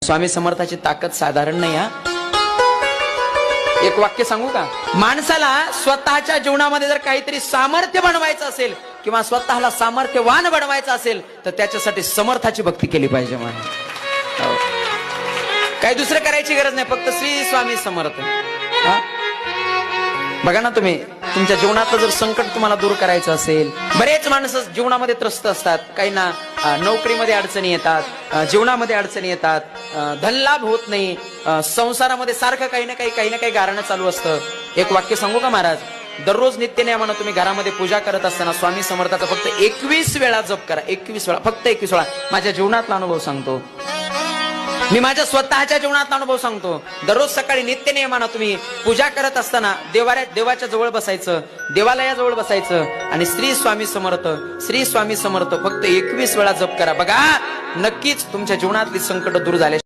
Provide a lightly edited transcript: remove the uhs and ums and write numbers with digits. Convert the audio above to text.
स्वामी समर्थाची ताकद साधारण नाही हा. एक वाक्य सांगू का? माणसाला स्वतःच्या जीवनामध्ये जर काहीतरी सामर्थ्य बनवायचं असेल किंवा स्वतःला सामर्थ्यवान बनवायचं असेल तर त्याच्यासाठी समर्थाची भक्ती केली पाहिजे. काही दुसरं करायची गरज नाही, फक्त श्री स्वामी समर्थ. बघा ना, तुम्ही तुमच्या जीवनातलं जर संकट तुम्हाला दूर करायचं असेल, बरेच माणसं जीवनामध्ये त्रस्त असतात. काही ना नोकरीमध्ये अडचणी येतात, जीवनामध्ये अडचणी येतात, धनलाभ होत नाही, संसारामध्ये सारखं काही ना काही गारणं चालू असतं. एक वाक्य सांगू का महाराज? दररोज नित्यनियमानं तुम्ही घरामध्ये पूजा करत असताना स्वामी समर्थाचा फक्त 21 वेळा जप करा. 21 वेळा, फक्त 21 वेळा. माझ्या जीवनातला अनुभव सांगतो, मी माझ्या स्वतःच्या जीवनातला अनुभव सांगतो. दररोज सकाळी नित्यनियमानं तुम्ही पूजा करत असताना देवाच्या जवळ बसायचं, देवालयाजवळ बसायचं आणि श्री स्वामी समर्थ, श्री स्वामी समर्थ फक्त 21 वेळा जप करा. बघा, नक्कीच तुमच्या जीवनातली संकट दूर झाले.